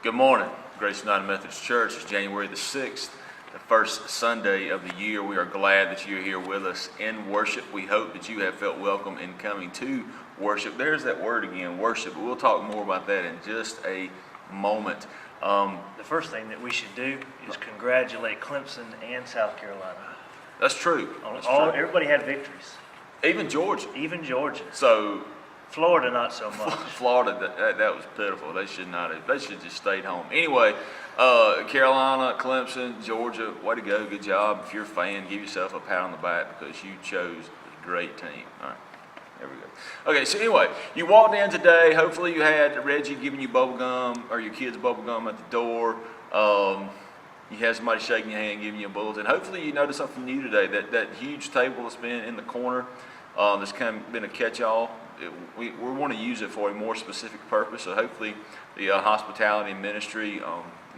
Good morning, Grace United Methodist Church. It's January the 6th, the first Sunday of the year. We are glad that you're here with us in worship. We hope that you have felt welcome in coming to worship. There's that word again, worship. But we'll talk more about that in just a moment. The first thing that we should do is congratulate Clemson and South Carolina. That's true. Everybody had victories. Even Georgia. Even Georgia. So Florida, not so much. Florida, that was pitiful. They should not have. They should have just stayed home. Anyway, Carolina, Clemson, Georgia, way to go. Good job. If you're a fan, give yourself a pat on the back because you chose a great team. All right, there we go. Okay, so anyway, you walked in today. Hopefully you had Reggie giving you bubble gum or your kids bubble gum at the door. You had somebody shaking your hand, giving you a bulletin. Hopefully you noticed something new today. That huge table that's been in the corner, that's kind of been a catch-all. We want to use it for a more specific purpose. So hopefully the hospitality ministry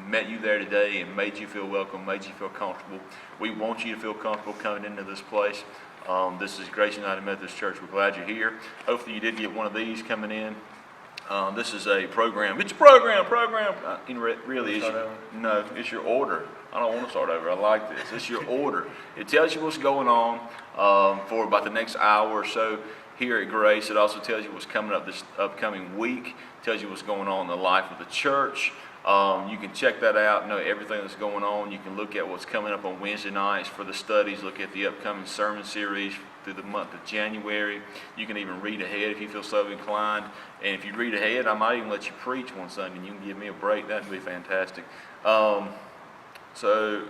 met you there today and made you feel welcome, made you feel comfortable. We want you to feel comfortable coming into this place. This is Grace United Methodist Church. We're glad you're here. Hopefully you did get one of these coming in. This is a program. It's a program. Really, no, it's your order. I don't want to start over. I like this. It's your order. It tells you what's going on for about the next hour or so here at Grace. It also tells you what's coming up this upcoming week. It tells you what's going on in the life of the church. You can check that out, know everything that's going on. You can look at what's coming up on Wednesday nights for the studies, look at the upcoming sermon series through the month of January. You can even read ahead if you feel so inclined. And if you read ahead, I might even let you preach one Sunday and you can give me a break. That would be fantastic. So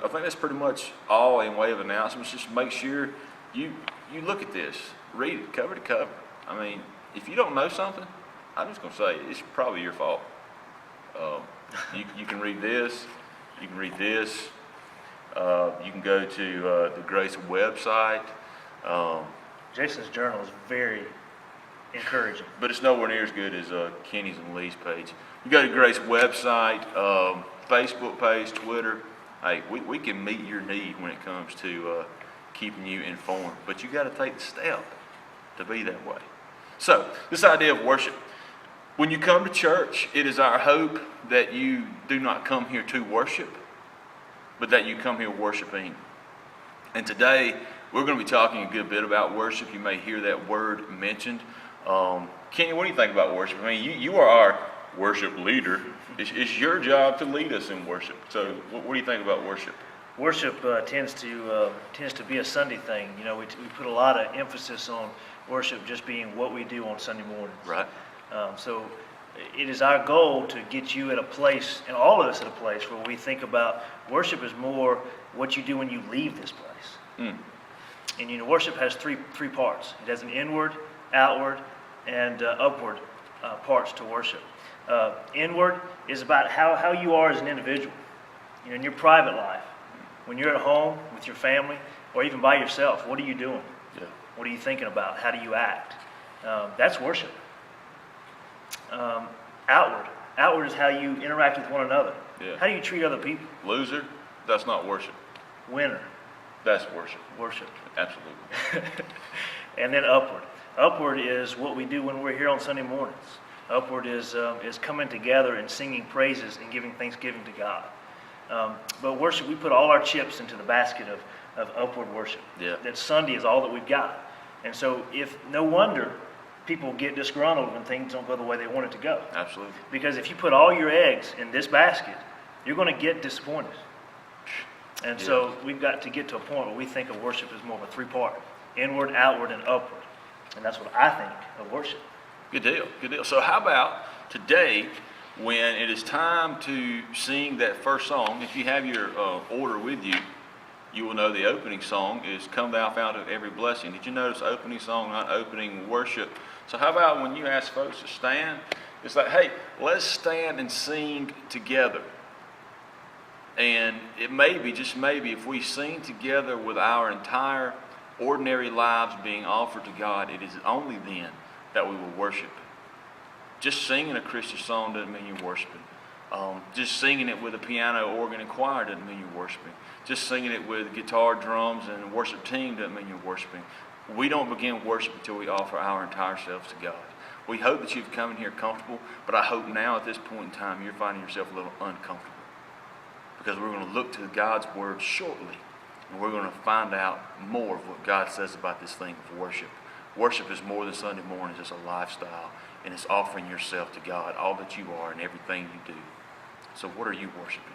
I think that's pretty much all in way of announcements. Just make sure you look at this. Read it cover to cover. I mean, if you don't know something, I'm just going to say it's probably your fault. You can read this. You can read this. You can go to the Grace website. Jason's journal is very encouraging. But it's nowhere near as good as Kenny's and Lee's page. You go to Grace website, Facebook page, Twitter. Hey, we can meet your need when it comes to keeping you informed. But you got to take the step to be that way. So, this idea of worship. When you come to church, it is our hope that you do not come here to worship, but that you come here worshiping. And today, we're going to be talking a good bit about worship. You may hear that word mentioned. Kenny, what do you think about worship? I mean, you are our worship leader. It's your job to lead us in worship. So, what do you think about worship? Worship tends to be a Sunday thing. You know, we put a lot of emphasis on worship just being what we do on Sunday mornings. Right. So it is our goal to get you at a place, and all of us at a place, where we think about worship is more what you do when you leave this place. And you know, worship has three parts. It has an inward, outward, and upward parts to worship. Inward is about how you are as an individual. You know, in your private life, when you're at home with your family, or even by yourself, what are you doing? Yeah. What are you thinking about? How do you act? That's worship. Outward is how you interact with one another. Yeah. How do you treat other people? Loser, that's not worship. Winner. That's worship. Worship. Absolutely. And then upward. Upward is what we do when we're here on Sunday mornings. Upward is coming together and singing praises and giving thanksgiving to God. But worship, we put all our chips into the basket of upward worship. Yeah. That Sunday is all that we've got. And so no wonder people get disgruntled when things don't go the way they want it to go. Absolutely. Because if you put all your eggs in this basket, you're going to get disappointed. And so we've got to get to a point where we think of worship as more of a three-part: inward, outward, and upward. And that's what I think of worship. Good deal. Good deal. So how about today, when it is time to sing that first song? If you have your order with you, you will know the opening song is "Come Thou Fount of Every Blessing." Did you notice opening song, not opening worship? So how about when you ask folks to stand, it's like, hey, let's stand and sing together. And it may be, just maybe, if we sing together with our entire ordinary lives being offered to God, it is only then that we will worship. Just singing a Christian song doesn't mean you're worshiping. Just singing it with a piano, organ, and choir doesn't mean you're worshiping. Just singing it with guitar, drums, and a worship team doesn't mean you're worshiping. We don't begin worship until we offer our entire selves to God. We hope that you've come in here comfortable, but I hope now at this point in time you're finding yourself a little uncomfortable. Because we're going to look to God's Word shortly, and we're going to find out more of what God says about this thing of worship. Worship is more than Sunday morning, it's just a lifestyle, and it's offering yourself to God, all that you are and everything you do. So what are you worshiping?